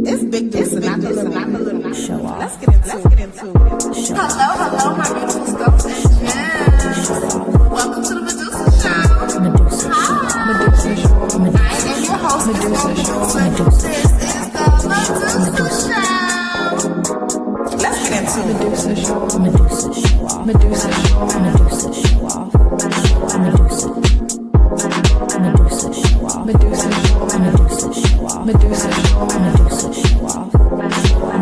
It's big this and not the little. Show off. Let's get into it. Hello, my beautiful stuff and gems. Welcome to the Medusa Show. Medusa. Hi. Medusa. Medusa. I am your host, Medusa. Medusa. This is the Medusa Show. Let's get into it. Medusa Show. Medusa Show off. Medusa Show. Medusa Show off. Medusa. Medusa Show off.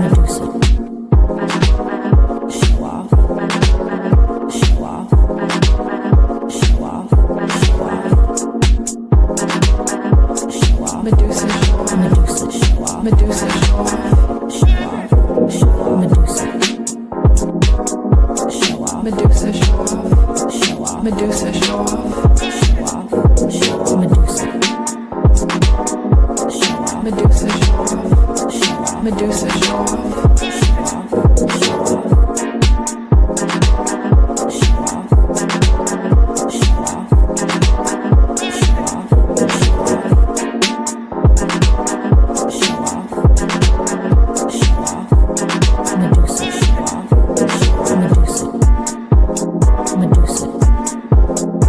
Medusa Show. Medusa Show off. Medusa Show. Medusa Show off. Medusa. Show off. Show off. Show off. Show off. Show off. Medusa. Medusa show off. Medusa show off.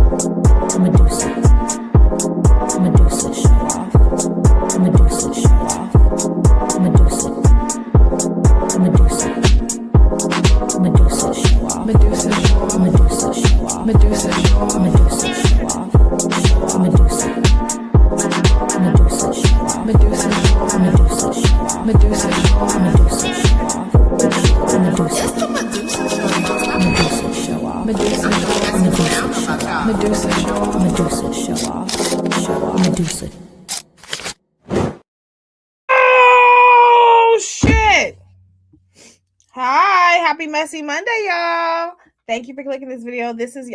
Show off. Show off. Medusa. Show off. Medusa show off. Show off. Medusa show off. Show off. Show off. Medusa. Show off. Medusa show off. Show off. Medusa show off. Show off. Show off. Messy Monday, y'all. Thank you for clicking this video. This is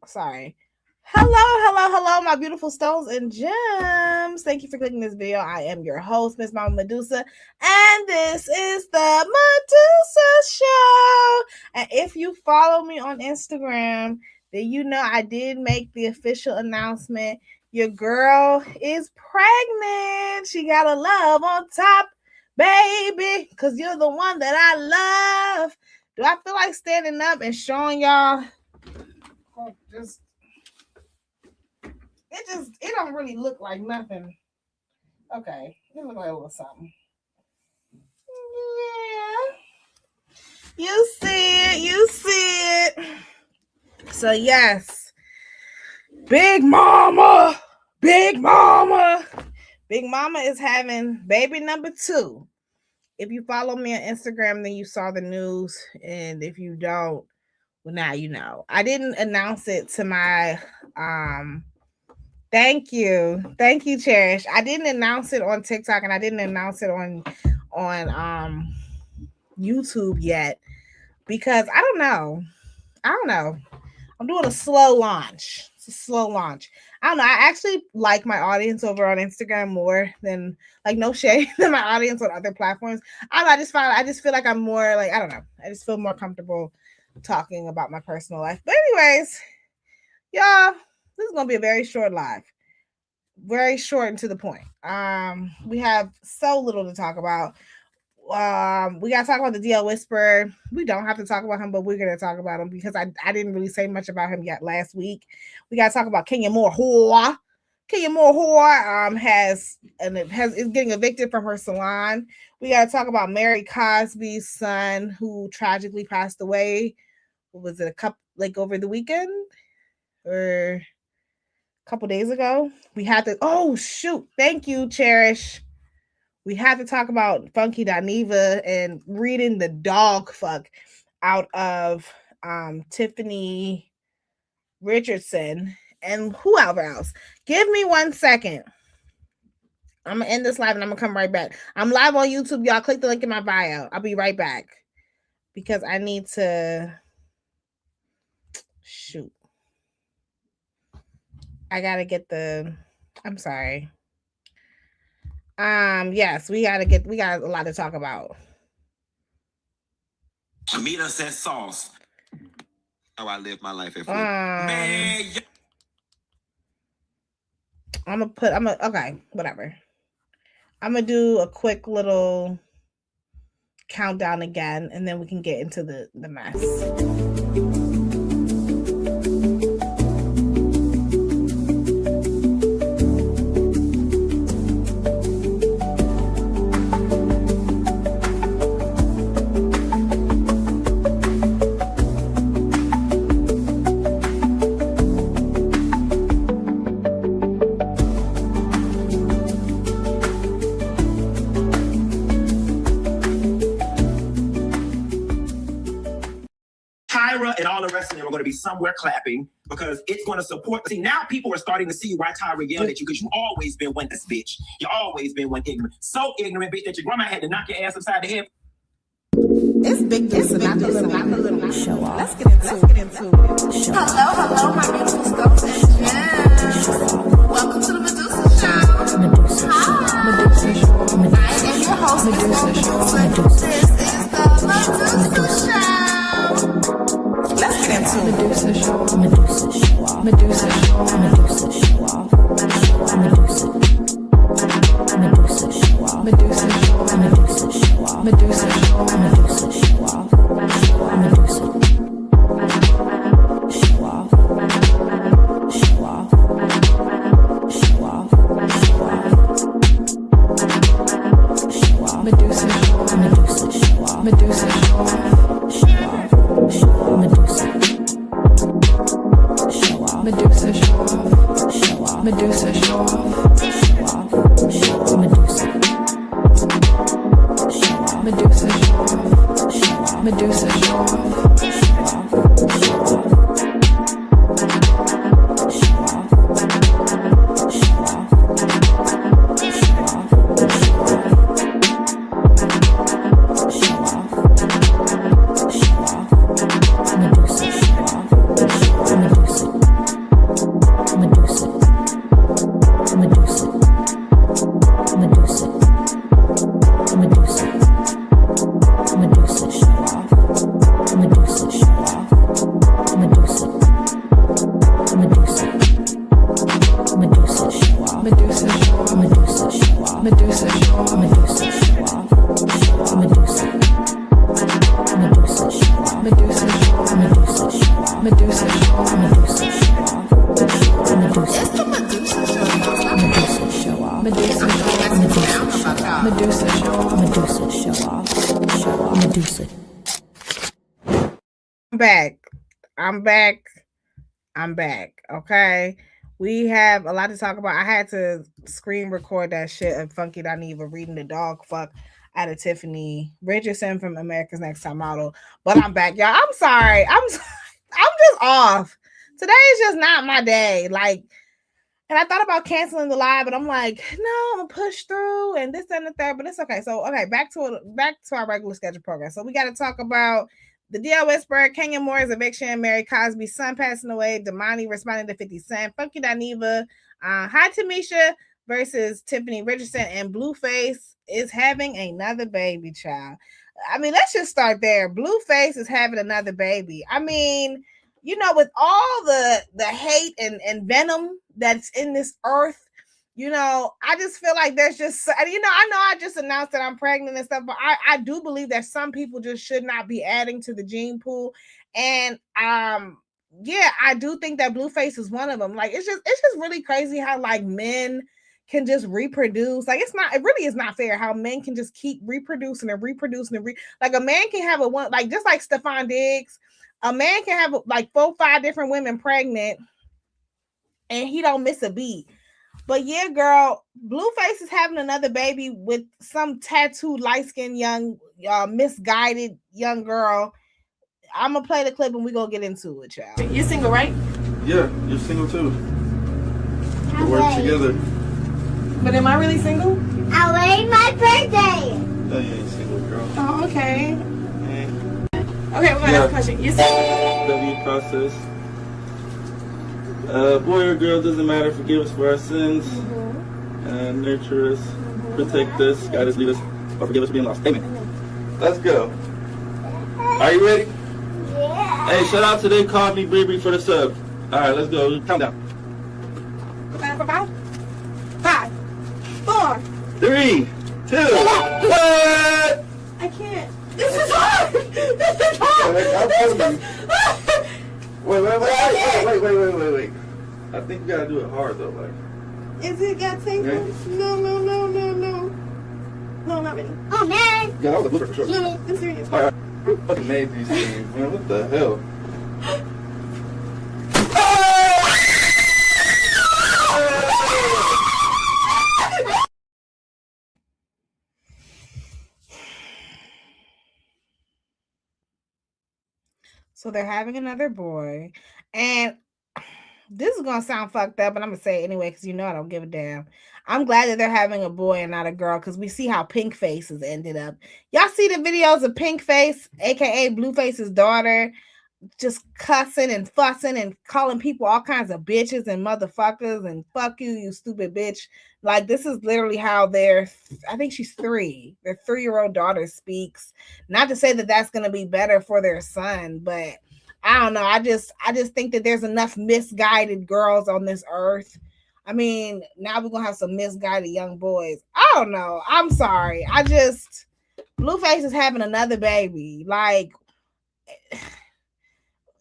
sorry. Hello, my beautiful stones and gems. Thank you for clicking this video. I am your host, Miss Mama Medusa, and this is the Medusa Show. And if you follow me on Instagram, then you know I did make the official announcement. Your girl is pregnant. She got a love on top. Baby, because you're the one that I love. Do I feel like standing up and showing y'all? It don't really look like nothing. Okay, it look like a little something. Yeah. You see it. So yes, Big Mama is having baby number 2. If you follow me on Instagram, then you saw the news. And if you don't, well, now you know. I didn't announce it to my thank you, Cherish. I didn't announce it on TikTok and I didn't announce it on YouTube yet because I don't know. I'm doing a slow launch. It's a slow launch. I don't know. I actually like my audience over on Instagram more than, like, no shade, than my audience on other platforms. I just feel like I'm more like, I don't know. I just feel more comfortable talking about my personal life. But anyways, y'all, this is going to be a very short live. Very short and to the point. We have so little to talk about. We got to talk about the DL Whisperer. We don't have to talk about him, but we're going to talk about him because I didn't really say much about him yet last week. We got to talk about Kenya Moore Whore. Kenya Moore Whore is getting evicted from her salon. We got to talk about Mary Cosby's son who tragically passed away. What was it, over the weekend or a couple days ago? We had to, oh shoot, thank you, Cherish. We had to talk about Funky Dineva and reading the dog fuck out of Tiffany Richardson and whoever else. Give me 1 second. I'm going to end this live and I'm going to come right back. I'm live on YouTube. Y'all click the link in my bio. I'll be right back because I need to shoot. I got to get I'm sorry. Yes, we got a lot to talk about. Meet us at Sauce. How I live my life at man. Okay, whatever. I'm gonna do a quick little countdown again, and then we can get into the mess. Tyra and all the rest of them are going to be somewhere clapping because it's going to support. See, now people are starting to see why Tyra yelled at you because you've always been one this bitch. You've always been one ignorant. So ignorant, bitch, that your grandma had to knock your ass upside the head. It's big this, not the little Show off. Let's get into it. Show Hello, my beautiful skulls and gems. Welcome to the Medusa Show. Medusa. Hi. Medusa. I am your host, Medusa. This is the Medusa Show. Let's get into it. Medusa show. Medusa show off. Medusa show. Medusa show off. Medusa. Medusa show off. Medusa show. Medusa show off. Medusa show. Medusa show off. Medusa show off. Show off. Show off. Show off. Medusa show. Medusa show off. Medusa show off. Show off. Medusa. Show off. Medusa show off. Show off. Medusa show off. Show off. Show off. Medusa. Show off. Medusa show off. Show off. Medusa show off. Show off. Show off. Show off. Show off. Show off. Show off. Medusa show off. Medusa. Medusa. Medusa. Medusa. Medusa. Medusa show off. Medusa show off. Medusa. Medusa. Medusa show off. Medusa show off. Medusa show off. Medusa show off. Medusa show off. Medusa. Medusa show off. Medusa show off. Medusa show off. Medusa show off. Medusa show off. Medusa. It's the Medusa Show. Medusa show off. Medusa show off. Medusa show off. Medusa show off. Show off. Medusa. I'm back. Okay. We have a lot to talk about. I had to screen record that shit of Funky Dineva reading the dog fuck out of Tiffany Richardson from America's Next Top Model. But I'm back, y'all. I'm sorry. I'm just off. Today is just not my day. Like, and I thought about canceling the live, but I'm like, no, I'm gonna push through and this and the third. But it's okay. So back to our regular schedule program. So we got to talk about the DL Whisperer, Kenya Moore's eviction, Mary Cosby's son passing away, Domani responding to 50 Cent, Funky Dineva, Hi Tamisha versus Tiffany Richardson, and Blueface is having another baby, child. I mean, let's just start there. Blueface is having another baby. I mean, you know, with all the hate and venom that's in this earth, you know, I just feel like there's just, you know I just announced that I'm pregnant and stuff, but I do believe that some people just should not be adding to the gene pool. And yeah, I do think that Blueface is one of them. Like, it's just really crazy how like men can just reproduce. Like, it really is not fair how men can just keep reproducing like a man can have like just like Stephon Diggs, a man can have like 4-5 different women pregnant and he don't miss a beat. But yeah, girl, Blueface is having another baby with some tattooed, light-skinned, young, misguided young girl. I'm going to play the clip and we're going to get into it, y'all. You're single, right? Yeah, you're single too. We work together. But am I really single? I waited my birthday. No, you ain't single, girl. Oh, okay. Hey. Okay, we're gonna ask a question. You're single? W process. Boy or girl, doesn't matter. Forgive us for our sins. Nurture us. Protect us. Guide us, lead us. Or forgive us for being lost. Amen. Let's go. Are you ready? Yeah. Hey, shout out to They Called Me Bree for the sub. Alright, let's go. Countdown. 5 for 5? 3, 2, 1. I can't. This is hard. This is hard. Wait. I think you gotta do it hard though, like. Is it got tape? Okay. No. No, not really. Oh man. Yeah, that was a blooper for sure. No, I'm serious. Alright. Who fucking made these things, man? What the hell? So they're having another boy, and this is gonna sound fucked up, but I'm gonna say it anyway because you know I don't give a damn. I'm glad that they're having a boy and not a girl because we see how Pink Face has ended up. Y'all see the videos of Pink Face, aka Blueface's daughter, just cussing and fussing and calling people all kinds of bitches and motherfuckers and fuck you, you stupid bitch. Like, this is literally how I think she's 3. Their 3-year-old daughter speaks. Not to say that that's going to be better for their son, but I don't know. I just think that there's enough misguided girls on this earth. I mean, now we're going to have some misguided young boys. I don't know. I'm sorry. Blueface is having another baby. Like,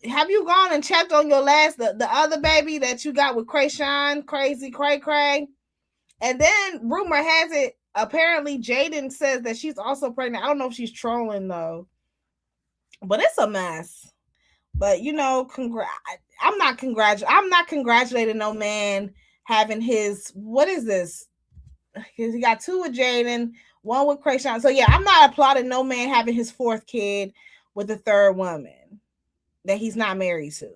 have you gone and checked on your the other baby that you got with Krayshawn, Crazy Cray Cray? And then rumor has it, apparently Jaden says that she's also pregnant. I don't know if she's trolling though, but it's a mess. But you know, I'm not congratulating no man having his, what is this? Because he got 2 with Jaden, 1 with Krayshawn. So yeah, I'm not applauding no man having his 4th kid with a 3rd woman that he's not married to.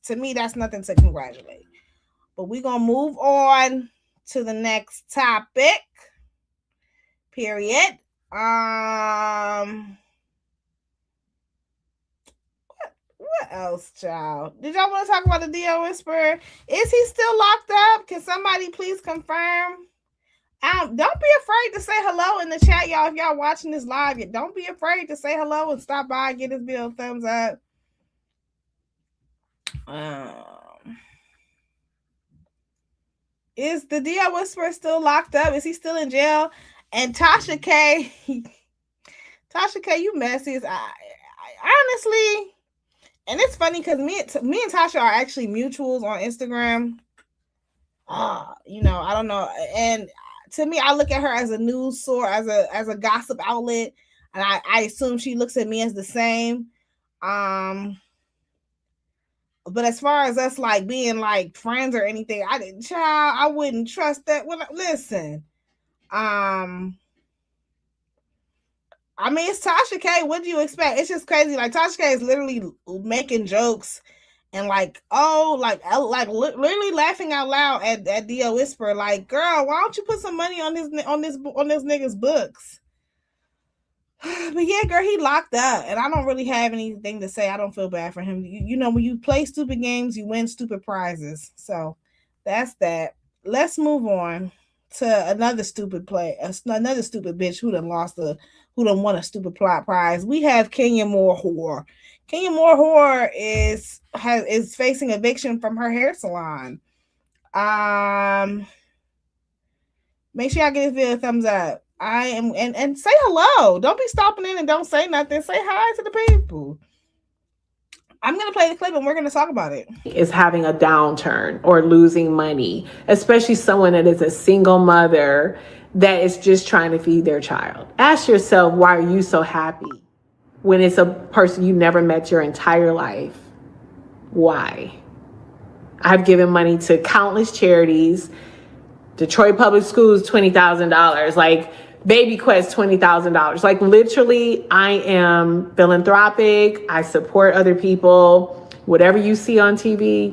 To me, that's nothing to congratulate. But we're gonna move on to the next topic. Period. What else, child? Did y'all want to talk about the DL Whisperer? Is he still locked up? Can somebody please confirm? Don't be afraid to say hello in the chat, y'all. If y'all watching this live, don't be afraid to say hello and stop by and get this video a thumbs up. Is the DL Whisperer still locked up? Is he still in jail? And Tasha K, you messy. I honestly, and it's funny because me and Tasha are actually mutuals on Instagram. You know, I don't know. And to me, I look at her as a news source, as a gossip outlet, and I assume she looks at me as the same. But as far as us like being like friends or anything, I wouldn't trust that. Listen, I mean, it's Tasha K. What do you expect? It's just crazy. Like, Tasha K is literally making jokes and literally laughing out loud at DL Whisperer. Like, girl, why don't you put some money on this nigga's books? But yeah, girl, he locked up, and I don't really have anything to say. I don't feel bad for him. You know, when you play stupid games, you win stupid prizes. So that's that. Let's move on to another stupid bitch who done won a stupid plot prize. We have Kenya Moore Whore. Kenya Moore Whore is facing eviction from her hair salon. Make sure y'all give this video a thumbs up. And say hello. Don't be stopping in and don't say nothing. Say hi to the people. I'm going to play the clip and we're going to talk about it. Is having a downturn or losing money, especially someone that is a single mother that is just trying to feed their child. Ask yourself, why are you so happy when it's a person you never met your entire life? Why? I've given money to countless charities. Detroit Public Schools, $20,000. Like, Baby Quest, $20,000. Like, literally, I am philanthropic. I support other people. Whatever you see on TV,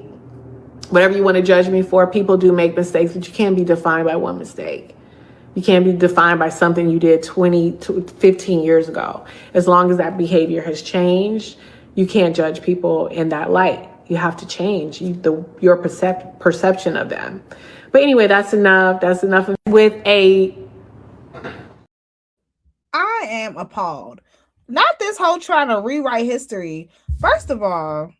whatever you want to judge me for, people do make mistakes, but you can't be defined by one mistake. You can't be defined by something you did 15 years ago. As long as that behavior has changed, you can't judge people in that light. You have to change your perception of them. But anyway, that's enough. That's enough I am appalled. Not this whole trying to rewrite history. First of all,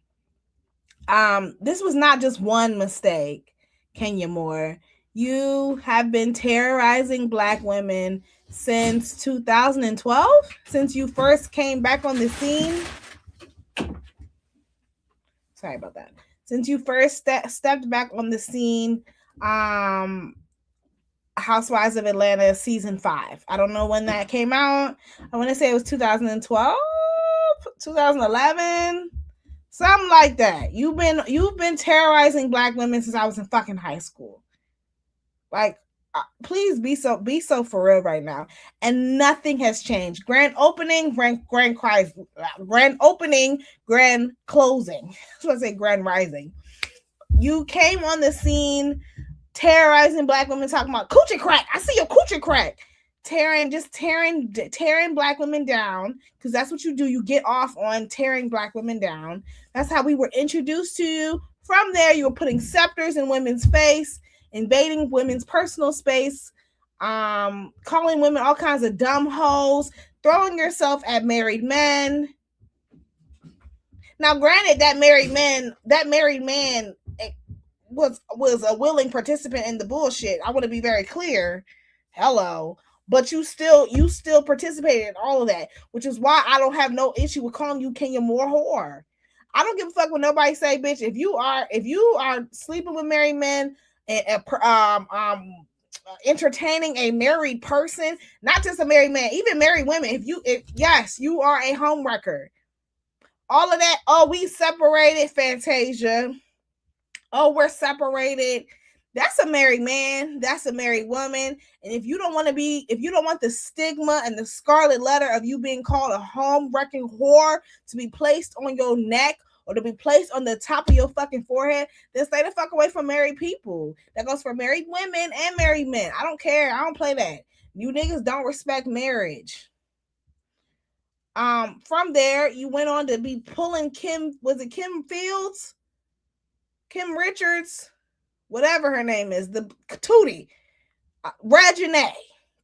this was not just one mistake, Kenya Moore. You have been terrorizing Black women since 2012, since you first came back on the scene. Sorry about that. Since you first stepped back on the scene, Housewives of Atlanta season 5. I don't know when that came out. I want to say it was 2012, 2011, something like that. You've been terrorizing Black women since I was in fucking high school. Like, please be so for real right now. And nothing has changed. Grand opening, grand opening, grand closing. I was going to say grand rising. You came on the scene terrorizing Black women, talking about coochie crack. I see your coochie crack. Tearing Black women down, because that's what you do. You get off on tearing Black women down. That's how we were introduced to you. From there, you were putting scepters in women's face, invading women's personal space, calling women all kinds of dumb hoes, throwing yourself at married men. Now, granted, that married man was a willing participant in the bullshit. I want to be very clear. Hello. But you still participated in all of that, which is why I don't have no issue with calling you Kenya Moore whore. I don't give a fuck what nobody say, bitch. If you are sleeping with married men and entertaining a married person, not just a married man, even married women, yes, you are a homewrecker. All of that, oh, we separated, Fantasia. Oh, we're separated. That's a married man. That's a married woman. And if you don't want the stigma and the scarlet letter of you being called a home-wrecking whore to be placed on your neck or to be placed on the top of your fucking forehead, then stay the fuck away from married people. That goes for married women and married men. I don't care. I don't play that. You niggas don't respect marriage. From there, you went on to be pulling Kim Fields? Kim Richards? Whatever her name is, the Tootie, Reginae,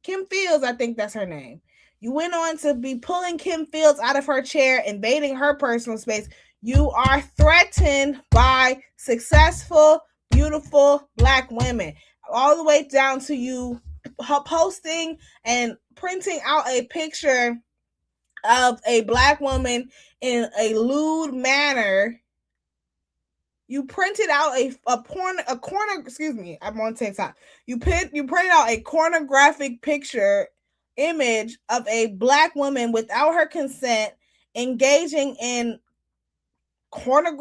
Kim Fields, I think that's her name. You went on to be pulling Kim Fields out of her chair, invading her personal space. You are threatened by successful, beautiful Black women, all the way down to you posting and printing out a picture of a Black woman in a lewd manner. You printed out I'm on TikTok. You printed out a pornographic image of a Black woman without her consent, engaging in corn,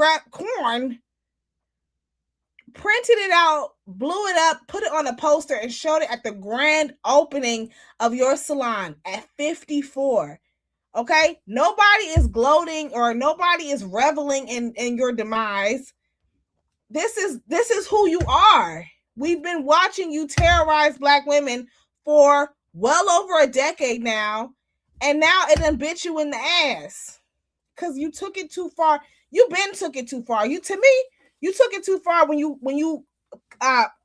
printed it out, blew it up, put it on a poster, and showed it at the grand opening of your salon at 54. Okay? Nobody is gloating or nobody is reveling in your demise. This is who you are. We've been watching you terrorize Black women for well over a decade now, and now it done bit you in the ass because you took it too far. You took it too far. You took it too far when you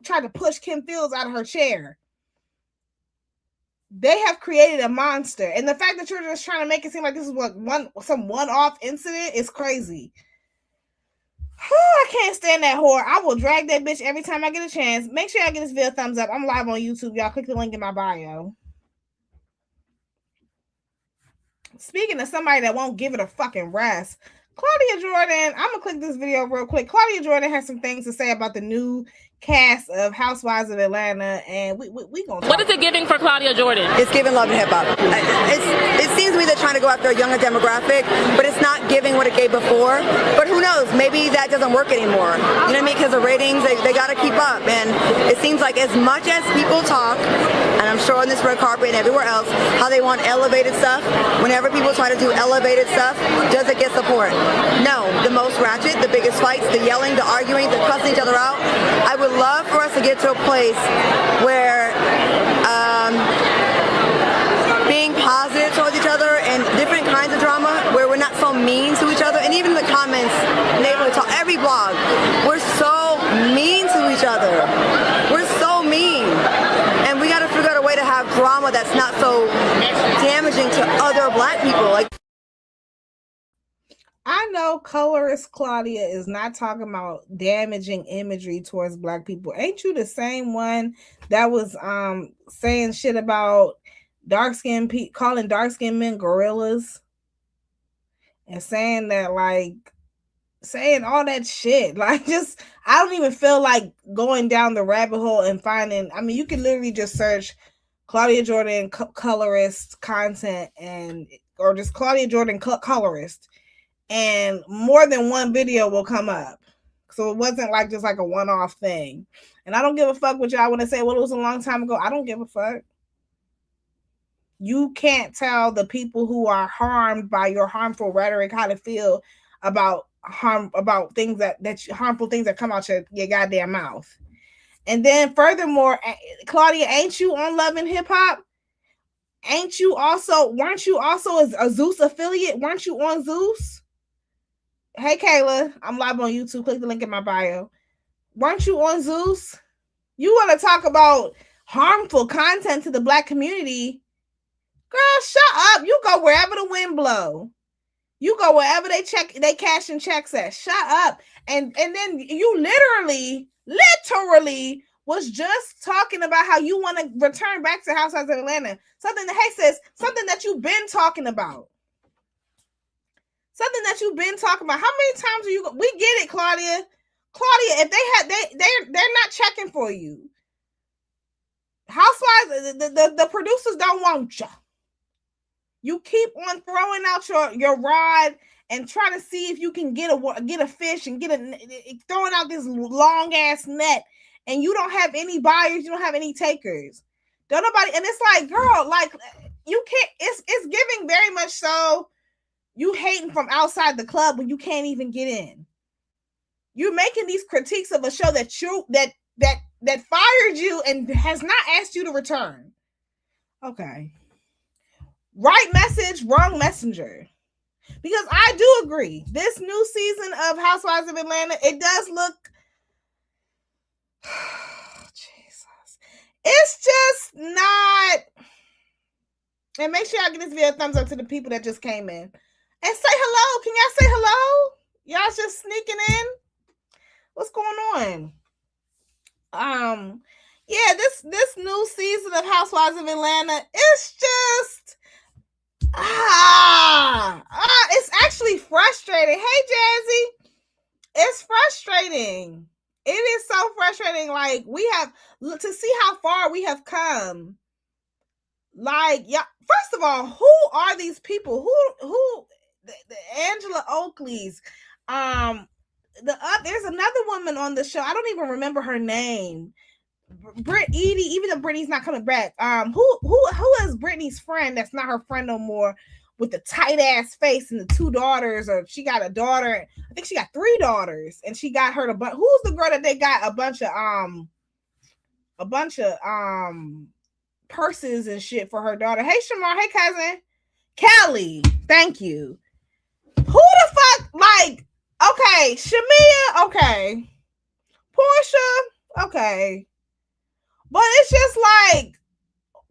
tried to push Kim Fields out of her chair. They have created a monster, and the fact that you're just trying to make it seem like this is some one-off incident is crazy. I can't stand that whore. I will drag that bitch every time I get a chance. Make sure y'all give this video a thumbs up. I'm live on YouTube. Y'all click the link in my bio. Speaking of somebody that won't give it a fucking rest, Claudia Jordan, I'm going to click this video real quick. Claudia Jordan has some things to say about the new cast of Housewives of Atlanta, and we going to What is it giving for Claudia Jordan? It's giving love and hip-hop. It seems to me they're trying to go after a younger demographic, but it's not giving what it gave before. But who knows? Maybe that doesn't work anymore. You know what I mean? Because the ratings, they got to keep up. And it seems like as much as people talk, and I'm sure on this red carpet and everywhere else, how they want elevated stuff, whenever people try to do elevated stuff, does it get support? No. The most ratchet, the biggest fights, the yelling, the arguing, the cussing each other out. I would love for us to get to a place where being positive towards each other and different kinds of drama, where we're not so mean to each other, and even in the comments, neighborhood talk, every blog, we're so mean to each other. We're so mean. And we got to figure out a way to have drama that's not so damaging to other Black people. Like, I know colorist Claudia is not talking about damaging imagery towards black people? Ain't you the same one that was saying shit about dark-skinned people, calling dark-skinned men gorillas, and saying that, like, saying all that shit? Like, just, I don't even feel like going down the rabbit hole and finding, I mean, you can literally just search Claudia Jordan colorist content, and or just Claudia Jordan colorist, and more than one video will come up. So it wasn't like just like a one-off thing. And I don't give a fuck what y'all want to say. Well, it was a long time ago. I don't give a fuck. You can't tell the people who are harmed by your harmful rhetoric how to feel about things that harmful things that come out your goddamn mouth. And then furthermore, Claudia, ain't you on Love and Hip Hop? Weren't you also a Zeus affiliate? Weren't you on Zeus? Hey, Kayla, I'm live on YouTube. Click the link in my bio. Weren't you on Zeus? You want to talk about harmful content to the black community? Girl, shut up. You go wherever the wind blow. You go wherever they cash and checks at. Shut up. And then you literally was just talking about how you want to return back to Housewives of Atlanta. Something that you've been talking about. Something that you've been talking about. How many times are you? We get it, Claudia. Claudia, if they're not checking for you. Housewives, the producers don't want you. You keep on throwing out your rod and trying to see if you can get a fish and throwing out this long ass net, and you don't have any buyers, you don't have any takers. Don't nobody, and it's like, girl, like, you can't. It's giving very much so. You hating from outside the club when you can't even get in. You're making these critiques of a show that fired you and has not asked you to return. Okay. Right message, wrong messenger. Because I do agree. This new season of Housewives of Atlanta, it does look... Jesus. It's just not... And make sure y'all give this video a thumbs up to the people that just came in. And say hello. Can y'all say hello? Y'all just sneaking in? What's going on? Yeah, this new season of Housewives of Atlanta, it's just it's actually frustrating. Hey, Jazzy, it's frustrating. It is so frustrating. Like, we have to see how far we have come. Like, yeah. First of all, who are these people? Who? The Angela Oakleys. There's another woman on the show. I don't even remember her name. Britt Edie, even though Brittany's not coming back. Who is Brittany's friend that's not her friend no more, with the tight ass face and the two daughters, or she got a daughter. I think she got 3 daughters, and she got her who's the girl that they got a bunch of purses and shit for her daughter? Hey, Shamar. Hey, cousin. Kelly. Thank you. Who the fuck? Like, okay, Shamia, okay. Portia, okay. But it's just like,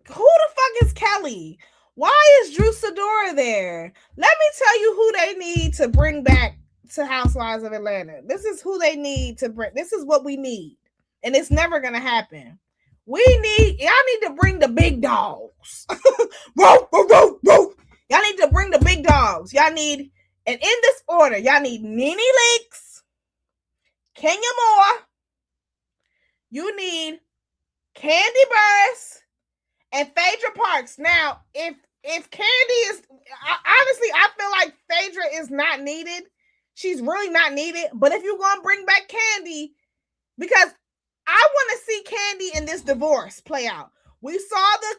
who the fuck is Kelly? Why is Drew Sidora there? Let me tell you who they need to bring back to Housewives of Atlanta. This is who they need to bring. This is what we need. And it's never going to happen. Y'all need to bring the big dogs. Y'all need to bring the big dogs. Y'all need, and in this order, y'all need Nene Leakes, Kenya Moore, you need Candy Burris, and Phaedra Parks. Now, if Candy is, honestly, I feel like Phaedra is not needed. She's really not needed. But if you're going to bring back Candy, because I want to see Candy in this divorce play out. We saw the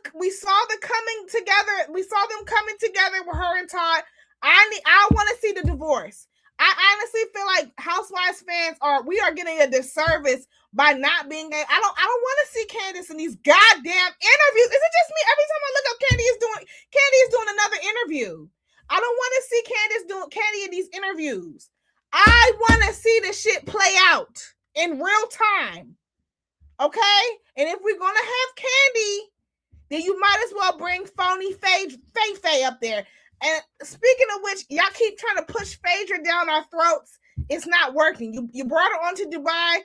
coming together. We saw them coming together with her and Todd. I want to see the divorce. I honestly feel like Housewives fans we are getting a disservice by not being I don't want to see Candace in these goddamn interviews. Is it just me? Every time I look up, Candy is doing another interview. I don't want to see Candy in these interviews. I want to see the shit play out in real time. Okay? And if we're gonna have Candy, then you might as well bring phony Faye up there. And speaking of which, y'all keep trying to push Phaedra down our throats. It's not working. You brought her onto Dubai.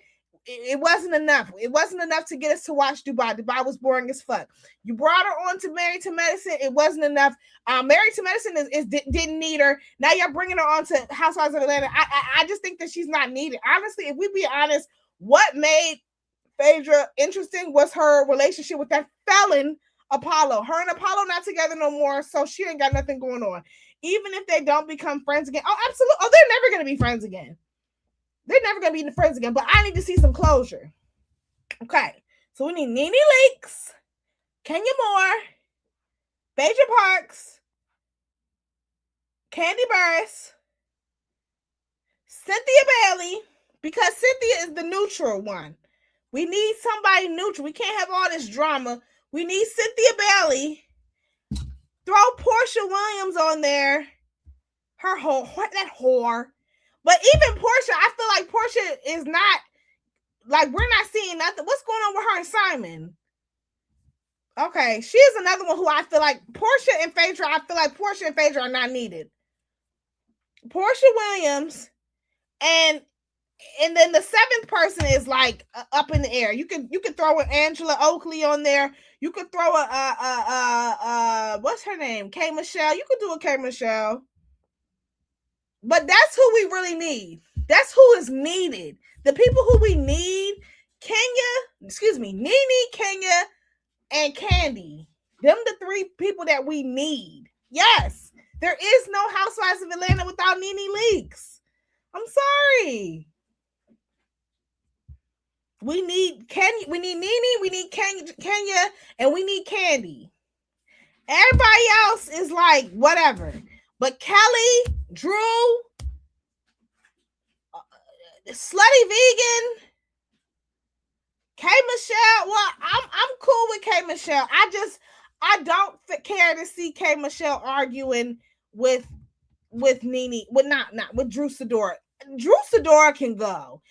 It wasn't enough. It wasn't enough to get us to watch Dubai. Dubai was boring as fuck. You brought her on to Married to Medicine. It wasn't enough. Married to Medicine didn't need her. Now you're bringing her on to Housewives of Atlanta. I just think that she's not needed. Honestly, if we be honest, what made Phaedra interesting was her relationship with that felon Apollo. Her and Apollo not together no more, so she ain't got nothing going on. Even if they don't become friends again. Oh, absolutely. Oh, they're never going to be friends again. They're never going to be friends again, but I need to see some closure. Okay, so we need Nene Leakes, Kenya Moore, Phaedra Parks, Candy Burris, Cynthia Bailey, because Cynthia is the neutral one. We need somebody neutral. We can't have all this drama. We need Cynthia Bailey. Throw Portia Williams on there. Her whore, that whore. But even Portia, I feel like Portia is not, like, we're not seeing nothing. What's going on with her and Simon? Okay, she is another one who I feel like Portia and Phaedra are not needed. Portia Williams, and then the seventh person is like up in the air. You could throw an Angela Oakley on there. You could throw a what's her name? K Michelle. You could do a K Michelle. But that's who we really need. That's who is needed. The people who we need, Nene, Kenya, and Candy. Them the three people that we need. Yes. There is no Housewives of Atlanta without Nene Leakes. I'm sorry. We need Kenya, we need Nene, we need Kenya, and we need Candy. Everybody else is like whatever. But Kelly, Drew, Slutty Vegan, K Michelle. Well, I'm cool with K Michelle. I don't care to see K Michelle arguing with Nene, with Drew Sidora. Drew Sidora can go.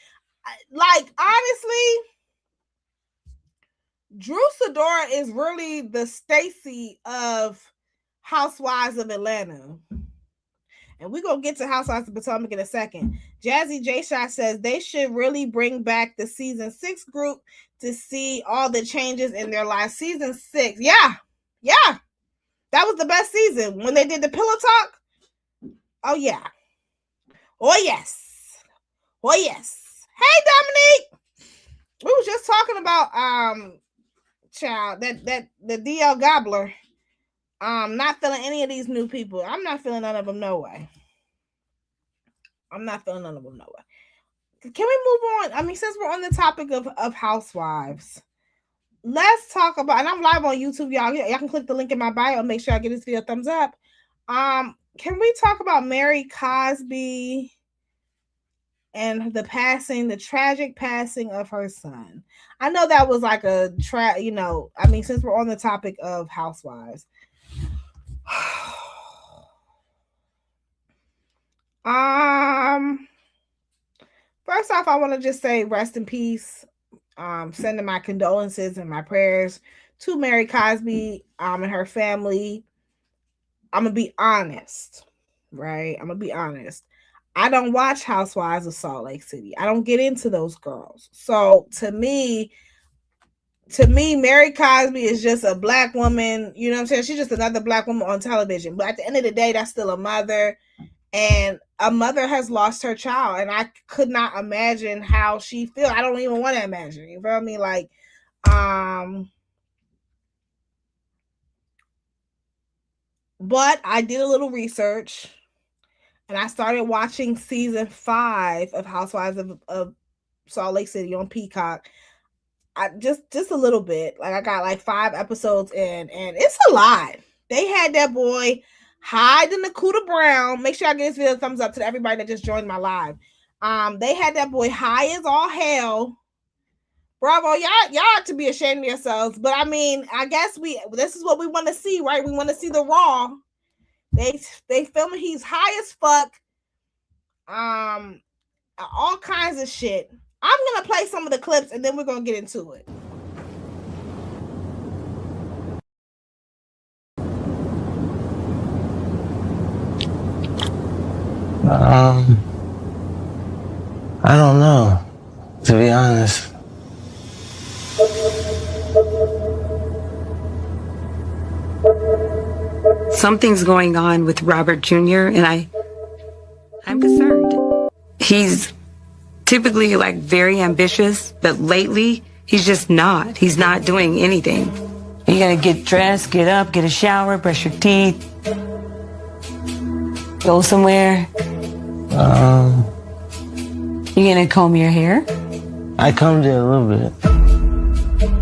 Like, honestly, Drew Sidora is really the Stacey of Housewives of Atlanta. And we're going to get to Housewives of Potomac in a second. Jazzy J Shot says they should really bring back the season 6 group to see all the changes in their lives. Season 6. Yeah. That was the best season. When they did the pillow talk. Oh, yeah. Oh, yes. Hey, Dominique. We was just talking about child, that the DL Gobbler. Not feeling any of these new people. I'm not feeling none of them, no way. Can we move on? I mean, since we're on the topic of housewives, let's talk about, and I'm live on YouTube, y'all. Y'all can click the link in my bio and make sure I give this video a thumbs up. Can we talk about Mary Cosby and the tragic passing of her son? I know that was like since we're on the topic of housewives. First off, I want to just say rest in peace. Sending my condolences and my prayers to Mary Cosby and her family. I'm gonna be honest, right? I don't watch Housewives of Salt Lake City. I don't get into those girls. So to me, Mary Cosby is just a black woman. You know what I'm saying? She's just another black woman on television. But at the end of the day, that's still a mother. And a mother has lost her child. And I could not imagine how she feels. I don't even want to imagine. You feel me? Like, but I did a little research. And I started watching season 5 of Housewives of Salt Lake City on Peacock. I just a little bit. Like, I got like 5 episodes in, and it's a lot. They had that boy hiding Nakuda Brown. Make sure I give this video a thumbs up to everybody that just joined my live. They had that boy high as all hell. Bravo, y'all ought to be ashamed of yourselves. But I mean, I guess this is what we want to see, right? We want to see the raw. They filming he's high as fuck. All kinds of shit. I'm gonna play some of the clips and then we're gonna get into it. I don't know, to be honest. Something's going on with Robert Jr. and I'm concerned. He's typically like very ambitious, but lately he's just not. He's not doing anything. You gotta get dressed, get up, get a shower, brush your teeth, go somewhere. You gonna comb your hair? I combed it a little bit.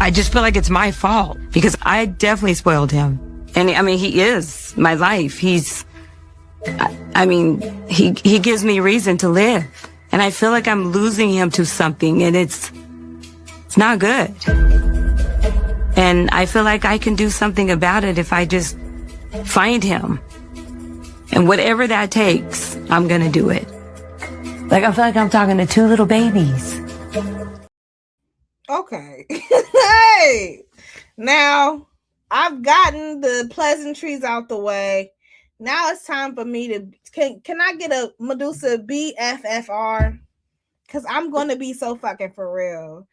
I just feel like it's my fault because I definitely spoiled him. And I mean, he is my life. He gives me reason to live. And I feel like I'm losing him to something and it's not good. And I feel like I can do something about it if I just find him. And whatever that takes, I'm gonna do it. Like, I feel like I'm talking to two little babies. Okay. Hey, now I've gotten the pleasantries out the way. Now it's time for me to, can I get a Medusa BFFR? Because I'm going to be so fucking for real.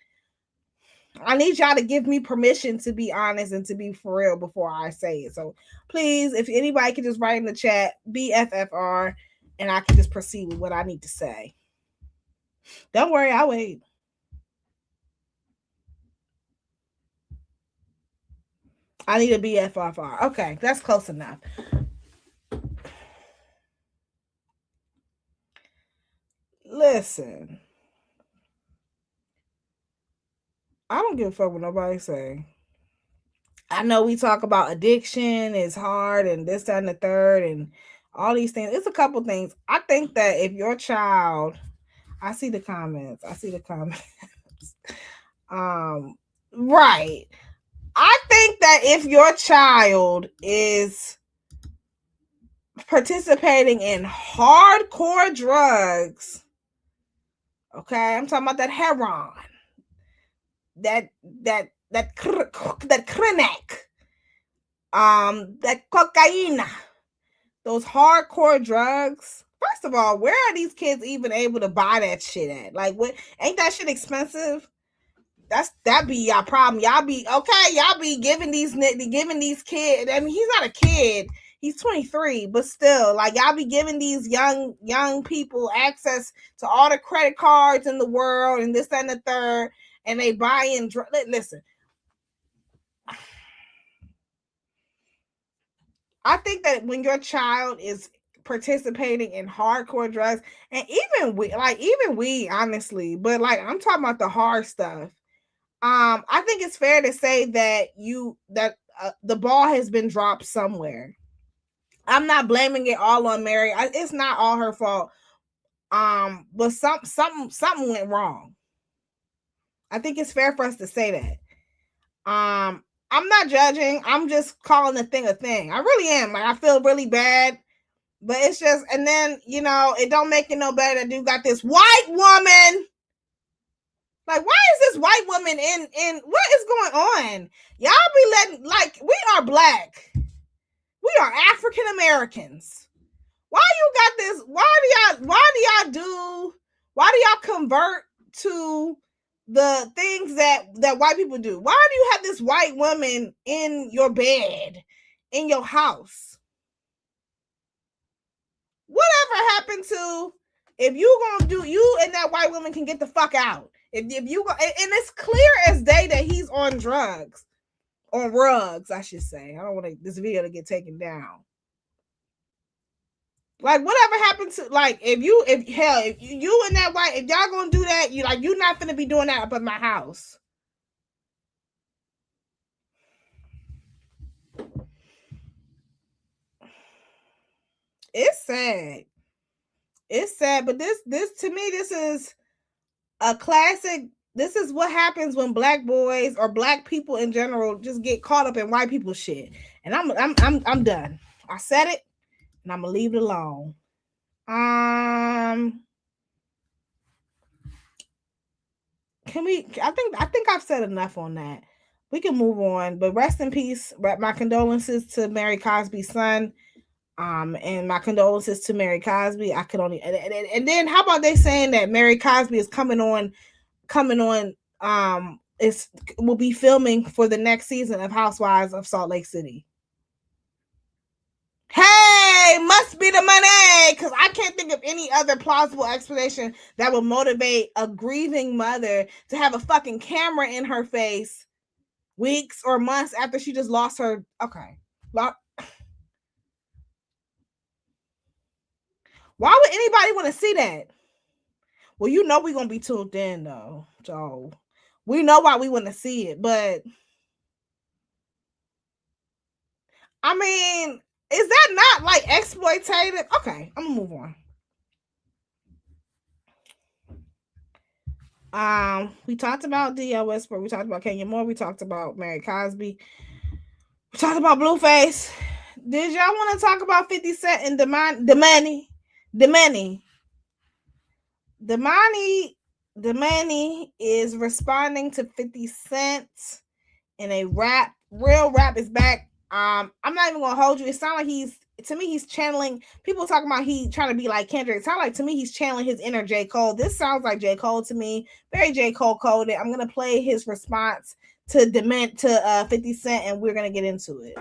I need y'all to give me permission to be honest and to be for real before I say it. So please, if anybody could just write in the chat, BFFR, and I can just proceed with what I need to say. Don't worry, I'll wait. I need a BFFR. Okay, that's close enough. Listen, I don't give a fuck what nobody say. I know we talk about addiction is hard and this, that, and the third and all these things. It's a couple things. I think that if your child, I see the comments. Right. I think that if your child is participating in hardcore drugs, okay, I'm talking about that heroin, that crack, that cocaine, those hardcore drugs. First of all, where are these kids even able to buy that shit at? Like, what? Ain't that shit expensive? That be y'all problem. Y'all be giving these kids. I mean, he's not a kid. He's 23, but still, like, y'all be giving these young people access to all the credit cards in the world and this, that, and the third, and they buying. Listen, I think that when your child is participating in hardcore drugs, and even we, honestly, but like I'm talking about the hard stuff. I think it's fair to say that the ball has been dropped somewhere. I'm not blaming it all on Mary. It's not all her fault. But something went wrong. I think it's fair for us to say that. I'm not judging. I'm just calling a thing a thing. I really am. Like, I feel really bad, but it's just, and then, you know, it don't make it no better that you got this white woman. Like, why is this white woman in what is going on? Y'all be letting, like, we are black. We are African Americans. Why you got this? Why do y'all convert to the things that white people do? Why do you have this white woman in your bed, in your house? Whatever happened to, if you gonna do, you and that white woman can get the fuck out. If you go, and it's clear as day that he's on drugs, on rugs, I should say. I don't want this video to get taken down. Like, whatever happened to, like, if you and that white, if y'all gonna do that, you're not gonna be doing that up at my house. It's sad. It's sad, but this to me, this is a classic. This is what happens when black boys or black people in general just get caught up in white people shit. And I'm done. I said it, and I'm gonna leave it alone. Can we? I think I've said enough on that. We can move on. But rest in peace. My condolences to Mary Cosby's son. And my condolences to Mary Cosby. I could only and then how about they saying that Mary Cosby is coming on will be filming for the next season of Housewives of Salt Lake City. Hey, must be the money, because I can't think of any other plausible explanation that will motivate a grieving mother to have a fucking camera in her face weeks or months after she just lost her. Okay. Why would anybody want to see that? Well, you know we're going to be tuned in, though, Joe. We know why we want to see it, but I mean, is that not like exploitative? Okay, I'm gonna move on. We talked about D.L. Whisper. We talked about Kenya Moore. We talked about Mary Cosby. We talked about Blueface. Did y'all want to talk about 50 Cent and Domani? Domani is responding to 50 Cent in a rap. Real rap is back. I'm not even gonna hold you. It sounds like he's channeling. People talking about he trying to be like Kendrick. It sounds like to me he's channeling his inner J. Cole. This sounds like J. Cole to me. Very J. Cole coded. I'm gonna play his response to 50 Cent, and we're gonna get into it.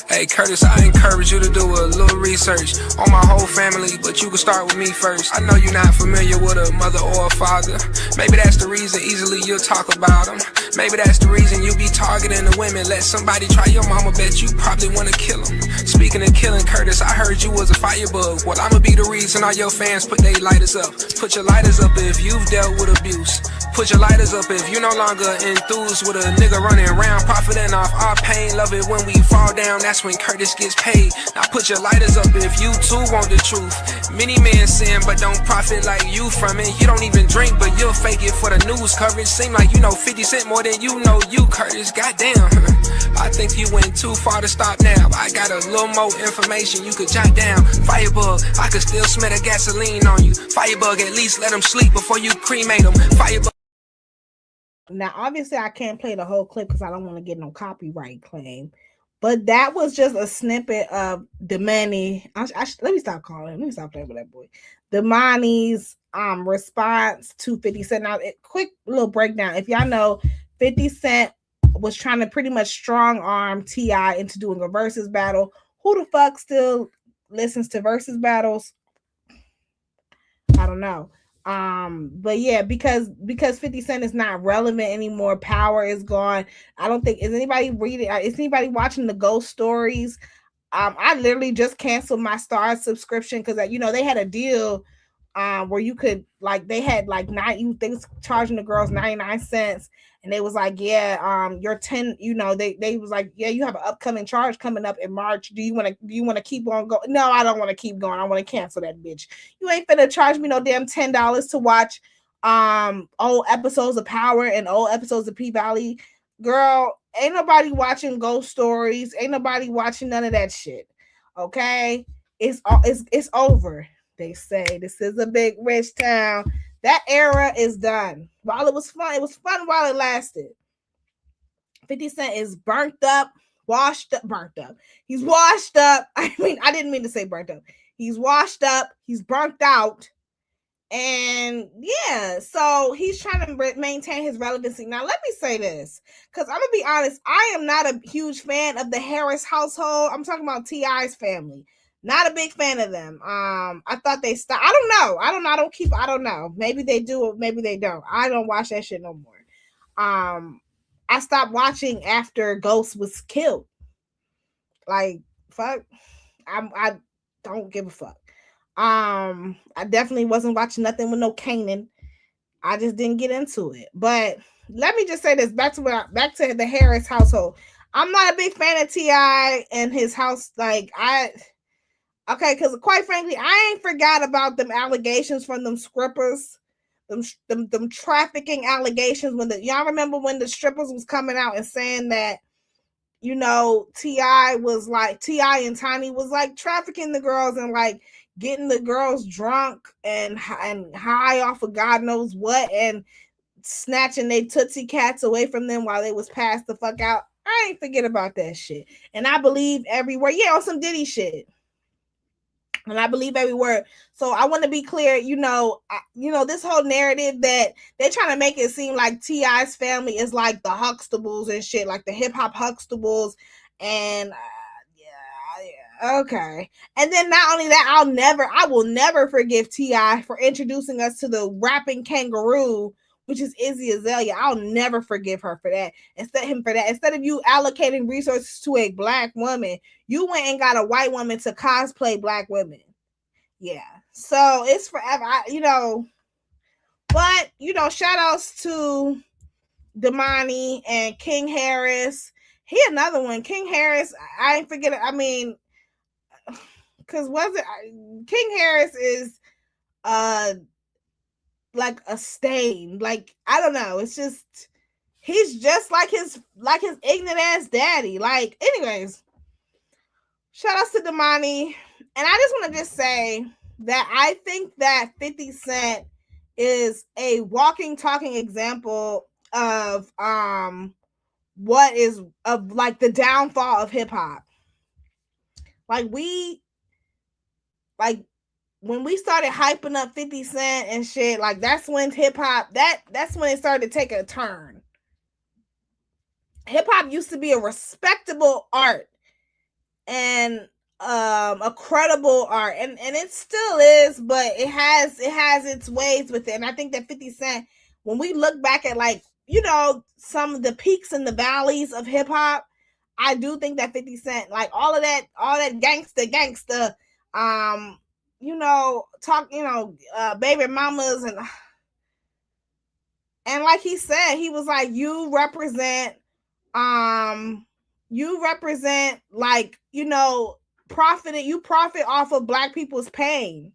Hey Curtis, I encourage you to do a little research on my whole family, but you can start with me first. I know you're not familiar with a mother or a father. Maybe that's the reason easily you'll talk about them. Maybe that's the reason you be targeting the women. Let somebody try your mama, bet you probably want to kill them. Speaking of killing, Curtis, I heard you was a firebug. Well, I'ma be the reason all your fans put their lighters up. Put your lighters up if you've dealt with abuse. Put your lighters up if you no longer enthused with a nigga running around, profiting off our pain. Love it when we fall down, that's when Curtis gets paid. Now put your lighters up if you too want the truth. Many men sin but don't profit like you from it. You don't even drink but you'll fake it for the news coverage. Seem like you know 50 Cent more than you know you, Curtis. Goddamn. I think you went too far to stop now. I got a little more information you could jot down. Firebug, I could still smell the gasoline on you. Firebug, at least let them sleep before you cremate them. Firebug. Now, obviously, I can't play the whole clip because I don't want to get no copyright claim. But that was just a snippet of Domani. Let me stop calling him. Let me stop playing with that boy. Domani's response to 50 Cent. Now, quick little breakdown. If y'all know, 50 Cent was trying to pretty much strong arm T.I. into doing a versus battle. Who the fuck still listens to versus battles? I don't know. But yeah, because 50 Cent is not relevant anymore, power is gone. I don't think is anybody watching the ghost stories. I literally just canceled my Star subscription because they had a deal where you could they had they was charging the girls 99 cents, and they was like, yeah, your 10, they was like, yeah, you have an upcoming charge coming up in March. Do you want to keep on going? No, I don't want to keep going. I want to cancel that bitch. You ain't finna charge me no damn $10 to watch old episodes of Power and old episodes of P-Valley. Girl, ain't nobody watching ghost stories. Ain't nobody watching none of that shit. Okay? It's over. They say this is a big rich town. That era is done. While it was fun while it lasted. 50 Cent is burnt up. He's washed up. I didn't mean to say burnt up. He's washed up. He's burnt out. And yeah, so he's trying to maintain his relevancy. Now, let me say this, because I'm going to be honest. I am not a huge fan of the Harris household. I'm talking about T.I.'s family. Not a big fan of them. I thought they stopped. I don't know. Maybe they do, maybe they don't. I don't watch that shit no more. I stopped watching after Ghost was killed. Like, fuck. I don't give a fuck. I definitely wasn't watching nothing with no Kanan. I just didn't get into it. But let me just say this, back to the Harris household. I'm not a big fan of T.I. and his house. Because quite frankly, I ain't forgot about them allegations from them strippers, them trafficking allegations. Y'all remember when the strippers was coming out and saying that, T.I. and Tiny was like trafficking the girls and like getting the girls drunk and high off of God knows what and snatching they Tootsie Cats away from them while they was passed the fuck out. I ain't forget about that shit. And I believe every word. Yeah, on some Diddy shit. And I believe every word. So I want to be clear, this whole narrative that they're trying to make it seem like T.I.'s family is like the Huxtables and shit, like the hip hop Huxtables. And yeah, okay. And then not only that, I will never forgive T.I. for introducing us to the rapping kangaroo, which is Izzy Azalea. I'll never forgive her for that. Instead of you allocating resources to a black woman, you went and got a white woman to cosplay black women. Yeah. So it's forever. But shout outs to Domani and King Harris. He another one. King Harris, I ain't forget it. I mean, because King Harris is like a stain. Like, I don't know. It's just he's just like his ignorant ass daddy. Like, anyways, shout outs to Domani. And I just want to just say that I think that 50 Cent is a walking, talking example of what is of like the downfall of hip hop. Like when we started hyping up 50 Cent and shit, like that's when hip hop that's when it started to take a turn. Hip hop used to be a respectable art and a credible art, and it still is, but it has its ways with it. And I think that 50 Cent, when we look back at some of the peaks and the valleys of hip hop, I do think that 50 Cent, like all that gangsta, baby mamas and like he said, he was like, you represent like, profit off of black people's pain.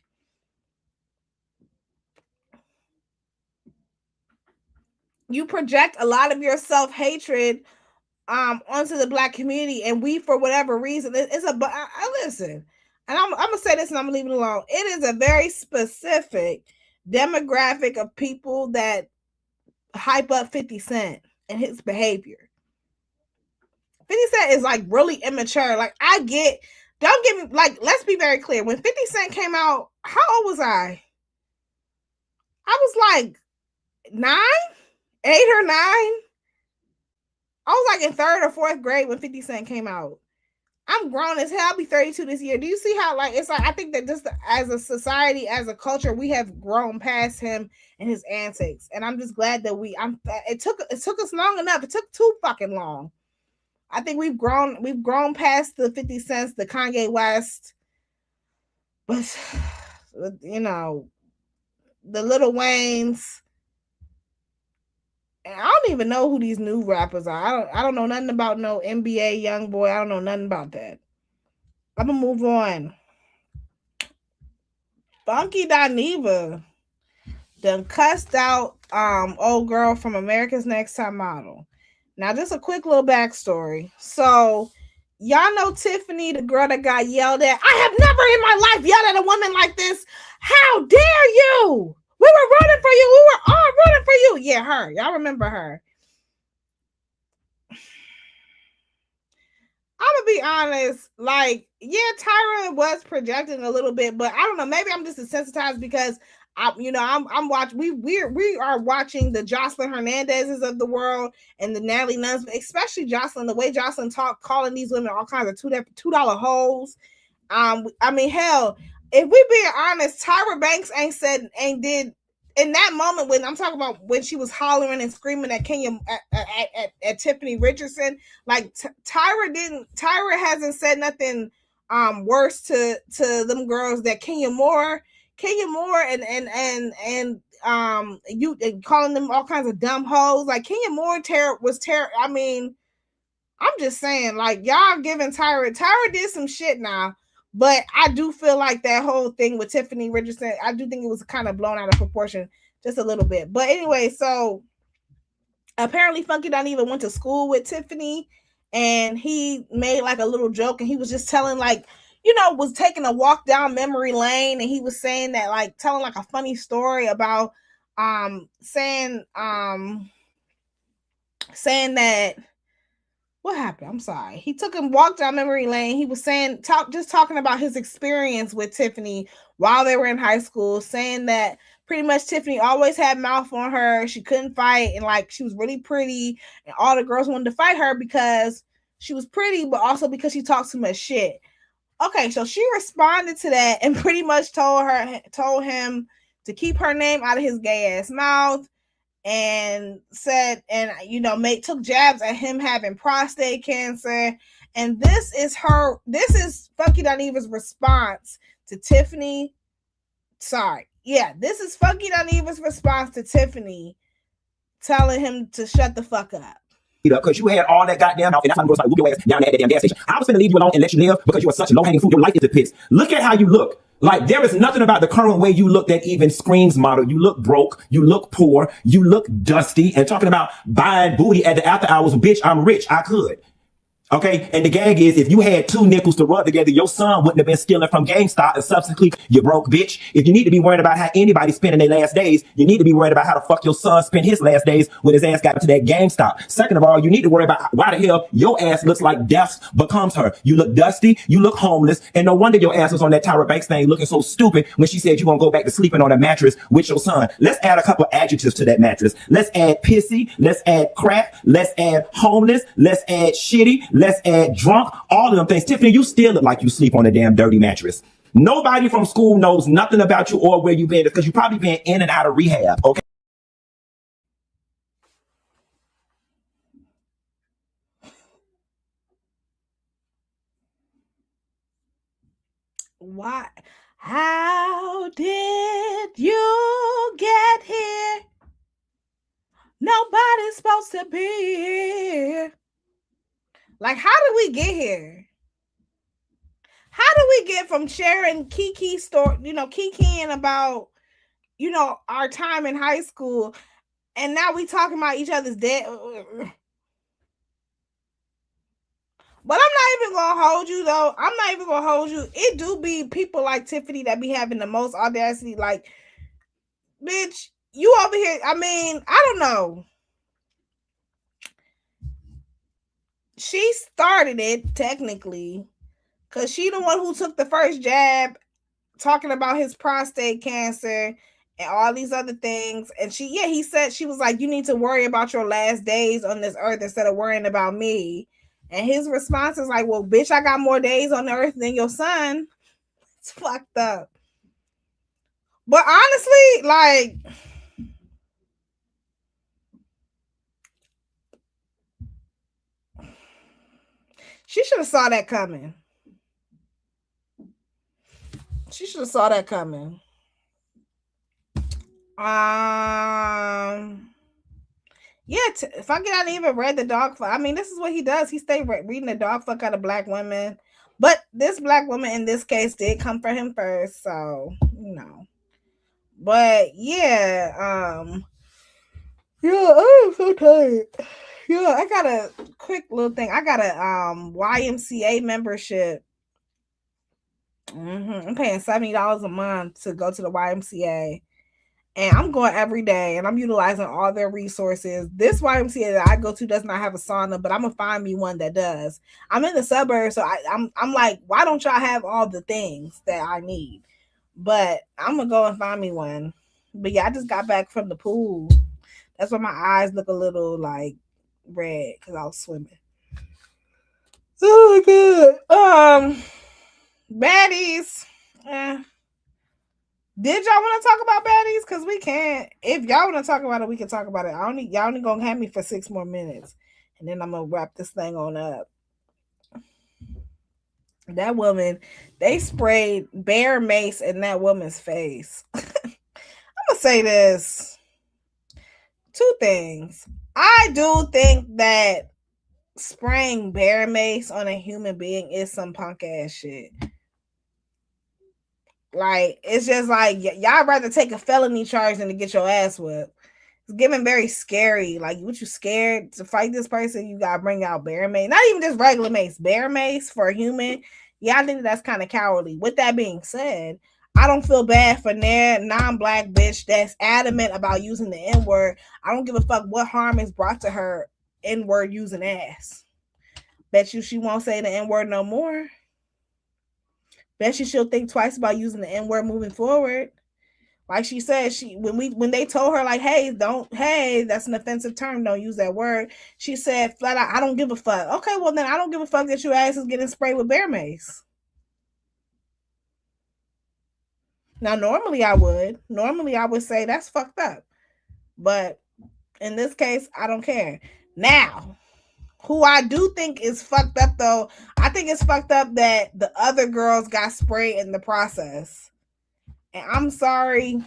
You project a lot of your self-hatred onto the black community, and we, for whatever reason, I listen, and I'm gonna say this and I'm gonna leave it alone. It is a very specific demographic of people that hype up 50 Cent and his behavior. 50 Cent is like really immature. Like, don't get me, like, let's be very clear. When 50 Cent came out, how old was I? I was like 8 or 9. I was like in 3rd or 4th grade when 50 Cent came out. I'm grown as hell. I'll be 32 this year. Do you see how, like, it's like, I think that just as a society, as a culture, we have grown past him and his antics. And I'm just glad that it took us long enough. It took too fucking long. I think we've grown past the 50 Cents, the Kanye West, but the Lil Waynes. And I don't even know who these new rappers are. I don't know nothing about no NBA young boy. I don't know nothing about that. I'm gonna move on. Funky Dineva done cussed out old girl from America's Next Top Model. Now, just a quick little backstory. So, y'all know Tiffany, the girl that got yelled at. I have never in my life yelled at a woman like this. How dare you? We were running for you. We were all running for you. Yeah, her. Y'all remember her. I'm going to be honest. Like, yeah, Tyra was projecting a little bit, but I don't know. Maybe I'm just desensitized because I'm watching. We are watching the Jocelyn Hernandezes of the world and the Natalie Nunns, especially Jocelyn. The way Jocelyn calling these women all kinds of $2 hoes. I meat hell, if we being honest, Tyra Banks ain't did in that moment when I'm talking about when she was hollering and screaming at Kenya at Tiffany Richardson. Like Tyra hasn't said nothing worse to them girls that Kenya Moore and you calling them all kinds of dumb hoes. Like Kenya Moore was terrible. I mean, I'm just saying, like, y'all giving Tyra did some shit now, but I do feel like that whole thing with Tiffany Richardson, I do think it was kind of blown out of proportion just a little bit. But anyway, so apparently Funky Dineva went to school with Tiffany, and he made like a little joke, and he was just telling like, was taking a walk down memory lane, and he was saying that, like, telling like a funny story about saying that What happened? I'm sorry. He took him, walked down memory lane. He was saying, talking about his experience with Tiffany while they were in high school, saying that pretty much Tiffany always had mouth on her. She couldn't fight, and like she was really pretty, and all the girls wanted to fight her because she was pretty, but also because she talked too much shit. Okay, so she responded to that and pretty much told him to keep her name out of his gay ass mouth, and said, and took jabs at him having prostate cancer. And this is Funky Doniva's response to Tiffany. This is Funky Doniva's response to Tiffany telling him to shut the fuck up. Because you had all that goddamn mouth, and that's how I'm going to whoop your ass down at that damn gas station. I was going to leave you alone and let you live because you are such a low-hanging fruit. Your life is a piss. Look at how you look. Like, there is nothing about the current way you look that even screams model. You look broke. You look poor. You look dusty. And talking about buying booty at the after hours, bitch, I'm rich. I could. Okay, and the gag is, if you had 2 nickels to rub together, your son wouldn't have been stealing from GameStop, and subsequently, you broke bitch. If you need to be worried about how anybody's spending their last days, you need to be worried about how the fuck your son spent his last days when his ass got to that GameStop. Second of all, you need to worry about why the hell your ass looks like death becomes her. You look dusty, you look homeless, and no wonder your ass was on that Tyra Banks thing looking so stupid when she said you gonna go back to sleeping on a mattress with your son. Let's add a couple adjectives to that mattress. Let's add pissy, let's add crap, let's add homeless, let's add shitty, let's add drunk, all of them things. Tiffany, you still look like you sleep on a damn dirty mattress. Nobody from school knows nothing about you or where you've been because you've probably been in and out of rehab, okay? Why? How did you get here? Nobody's supposed to be here. Like, how did we get here? How did we get from sharing Kiki story, kikiing about, our time in high school, and now we talking about each other's dead? But I'm not even gonna hold you though. I'm not even gonna hold you. It do be people like Tiffany that be having the most audacity. Like, bitch, you over here. I mean, I don't know. She started it technically because she the one who took the first jab, talking about his prostate cancer and all these other things. And he said, she was like, you need to worry about your last days on this earth instead of worrying about me. And his response is like, well, bitch, I got more days on the earth than your son. It's fucked up. But honestly, like, she should have saw that coming. She should have saw that coming. If I get out and even read the dog fuck, I mean, this is what he does. He stayed reading the dog fuck out of black women. But this black woman in this case did come for him first, so But yeah, I'm so tired. Yeah, I got a quick little thing. I got a YMCA membership. I'm paying $70 a month to go to the YMCA. And I'm going every day, and I'm utilizing all their resources. This YMCA that I go to does not have a sauna, but I'm gonna find me one that does. I'm in the suburbs, so I'm like, why don't y'all have all the things that I need? But I'm gonna go and find me one. But yeah, I just got back from the pool. That's why my eyes look a little like red because I was swimming. Oh my god. Baddies. Did y'all want to talk about baddies? Because we can't. If y'all want to talk about it, we can talk about it. Y'all only gonna have me for 6 more minutes, and then I'm gonna wrap this thing on up. That woman, they sprayed bear mace in that woman's face. I'm gonna say this. 2 things. I do think that spraying bear mace on a human being is some punk ass shit. Like, it's just like, y'all rather take a felony charge than to get your ass whipped. It's giving very scary. Like, what, you scared to fight this person? You gotta bring out bear mace. Not even just regular mace. Bear mace for a human. Yeah, I think that's kind of cowardly. With that being said, I don't feel bad for non-black bitch that's adamant about using the N-word. I don't give a fuck what harm is brought to her N-word using ass. Bet you she won't say the N-word no more. Bet you she'll think twice about using the N-word moving forward. Like she said, when they told her like, hey, that's an offensive term, don't use that word. She said flat out, I don't give a fuck. Okay, well then I don't give a fuck that your ass is getting sprayed with bear mace. Now normally I would say that's fucked up. But in this case, I don't care. Now, who I do think is fucked up though, I think it's fucked up that the other girls got sprayed in the process. And I'm sorry,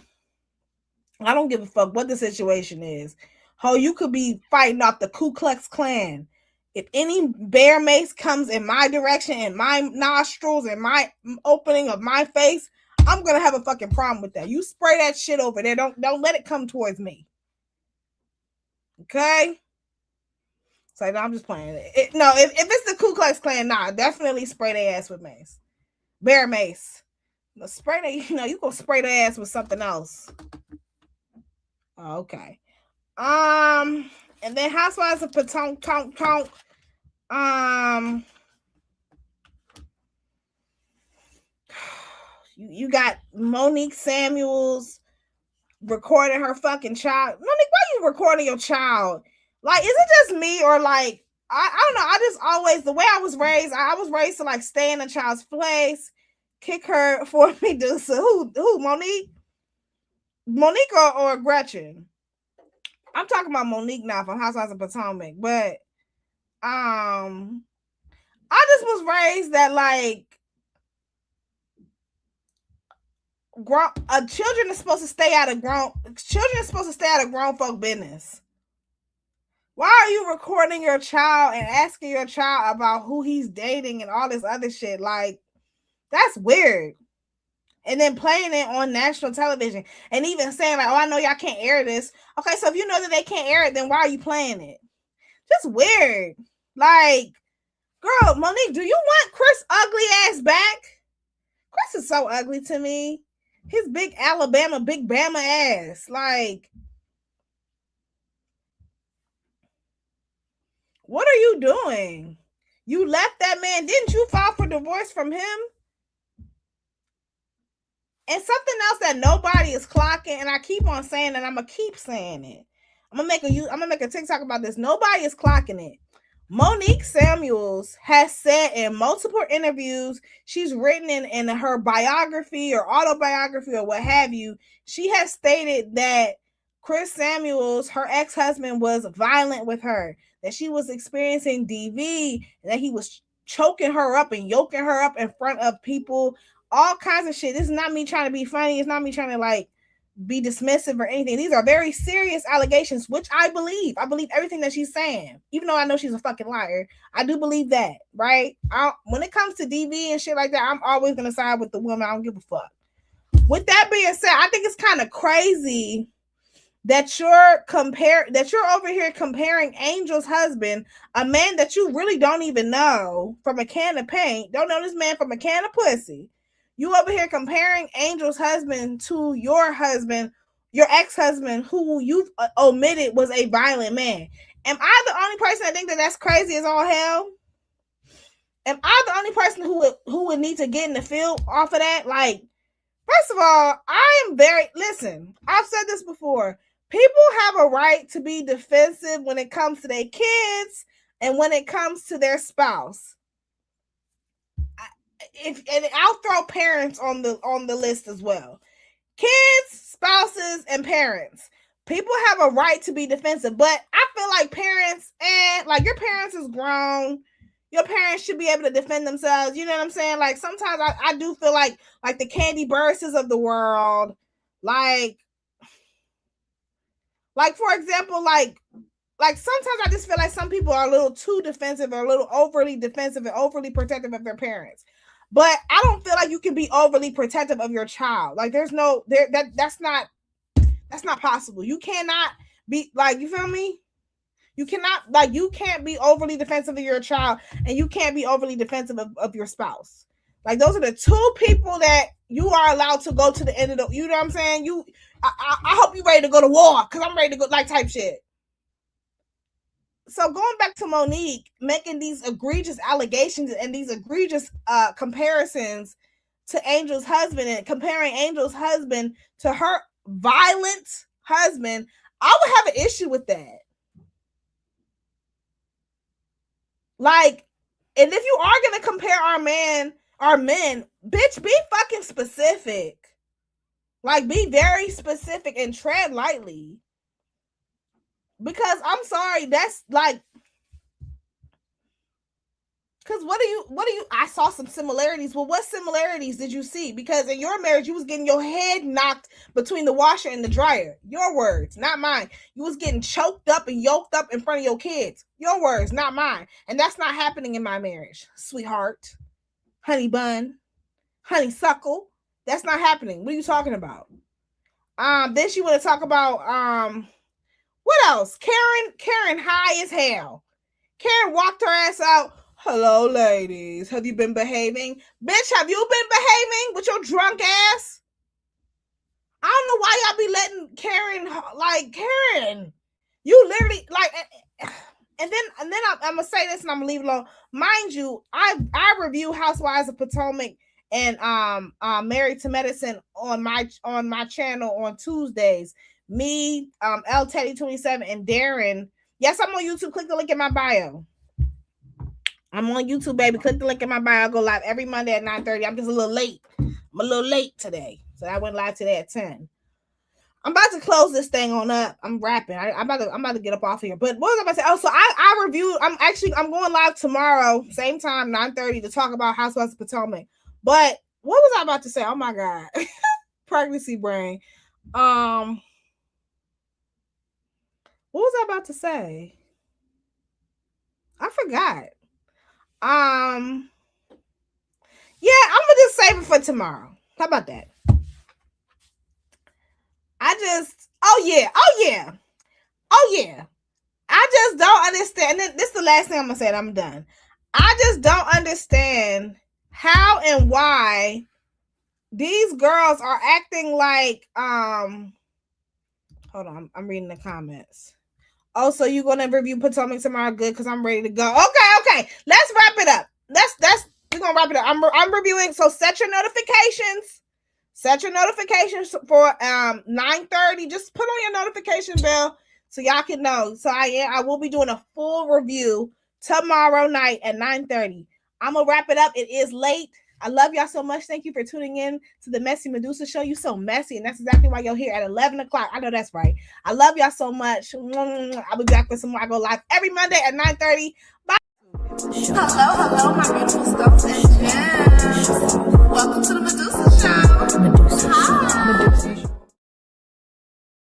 I don't give a fuck what the situation is. Ho, you could be fighting off the Ku Klux Klan. If any bear mace comes in my direction, in my nostrils, in my opening of my face, I'm gonna have a fucking problem with that. You spray that shit over there. Don't let it come towards me. Okay? So no, I'm just playing it. If it's the Ku Klux Klan, nah, definitely spray their ass with mace. Bear mace. Spray that, you gonna spray their ass with something else. Okay. And then Housewives of Potomac. You got Monique Samuels recording her fucking child. Monique, why you recording your child? Like, is it just me or like I don't know? I just always, the way I was raised to like stay in a child's place, kick her for Medusa. Who Monique? Monique or Gretchen? I'm talking about Monique now from Housewives of Potomac, but I just was raised that like children are supposed to stay out of grown folk business. Why are you recording your child and asking your child about who he's dating and all this other shit? Like, that's weird. And then playing it on national television and even saying like, oh, I know y'all can't air this. Okay, so if you know that they can't air it, then why are you playing it? Just weird. Like, girl, Monique, do you want Chris' ugly ass back? Chris is so ugly to me. His big Alabama, big Bama ass. Like, what are you doing? You left that man. Didn't you file for divorce from him? And something else that nobody is clocking, and I keep on saying it, I'm gonna keep saying it. I'm gonna make a TikTok about this. Nobody is clocking it. Monique Samuels has said in multiple interviews, she's written in her biography or autobiography or what have you, she has stated that Chris Samuels, her ex-husband, was violent with her, that she was experiencing DV, and that he was choking her up and yoking her up in front of people. All kinds of shit. This is not me trying to be funny. It's not me trying to like be dismissive or anything. These are very serious allegations, which I believe. I believe everything that she's saying, even though I know she's a fucking liar. I do believe that, right? When it comes to DV and shit like that, I'm always gonna side with the woman. I don't give a fuck. With that being said, I think it's kind of crazy that you're over here comparing Angel's husband, a man that you really don't even know from a can of paint. Don't know this man from a can of pussy. You over here comparing Angel's husband to your husband, your ex-husband, who you've omitted was a violent man. Am I the only person that think that that's crazy as all hell? Am I the only person who would need to get in the field off of that? Like, first of all, listen, I've said this before. People have a right to be defensive when it comes to their kids and when it comes to their spouse. And I'll throw parents on the list as well. Kids, spouses, and parents. People have a right to be defensive, but I feel like parents, and like your parents is grown. Your parents should be able to defend themselves. You know what I'm saying? Like sometimes I do feel like the Candy Burses of the world, like for example, like sometimes I just feel like some people are a little too defensive or a little overly defensive and overly protective of their parents. But I don't feel like you can be overly protective of your child. Like that's not possible. You cannot be like, you feel me? You can't be overly defensive of your child, and you can't be overly defensive of your spouse. Like those are the two people that you are allowed to go to the end of the, you know what I'm saying? I hope you're ready to go to war, because I'm ready to go, like type shit. so going back to Monique making these egregious allegations and these egregious comparisons to Angel's husband and comparing Angel's husband to her violent husband, I would have an issue with that. Like, and if you are going to compare our men, bitch, be fucking specific. Like, be very specific and tread lightly. Because I'm sorry, that's like, because what do you, I saw some similarities. Well, what similarities did you see? Because in your marriage, you was getting your head knocked between the washer and the dryer. Your words, not mine. You was getting choked up and yoked up in front of your kids. Your words, not mine. And that's not happening in my marriage, sweetheart, honey bun, honey suckle. That's not happening. What are you talking about? Then she want to talk about, what else? Karen high as hell. Karen walked her ass out. Hello, ladies. Have you been behaving? Bitch, have you been behaving with your drunk ass? I don't know why y'all be letting Karen, you literally, like, and then I'm going to say this and I'm going to leave it alone. Mind you, I review Housewives of Potomac and Married to Medicine on my channel on Tuesdays. Me, L Teddy 27 and Darren. Yes, I'm on YouTube. Click the link in my bio. I'm on YouTube, baby. Click the link in my bio. I go live every Monday at 9:30. I'm just a little late. I'm a little late today. So I went live today at 10. I'm about to close this thing on up. I'm rapping. I'm about to get up off here. But what was I about to say? Oh, so I reviewed. I'm going live tomorrow, same time, 9:30, to talk about Housewives of Potomac. But what was I about to say? Oh my God. Pregnancy brain. What was I about to say? I forgot. Yeah, I'm gonna just save it for tomorrow. How about that? Oh yeah. I just don't understand. This is the last thing I'm gonna say and I'm done. I just don't understand how and why these girls are acting like, hold on, I'm reading the comments. Oh, so you're gonna review Potomac tomorrow? Good, because I'm ready to go. Okay. Let's wrap it up. We're gonna wrap it up. I'm reviewing. So set your notifications. Set your notifications for 9:30. Just put on your notification bell so y'all can know. So I will be doing a full review tomorrow night at 9:30. I'm gonna wrap it up. It is late. I love y'all so much. Thank you for tuning in to the Messy Medusa Show. You so messy, and that's exactly why you're here at 11 o'clock. I know that's right. I love y'all so much. I'll be back with some more. I go live every Monday at 9:30. Bye. Hello, my beautiful skulls and gems. Welcome to the Medusa Show. Medusa. Hi. Medusa.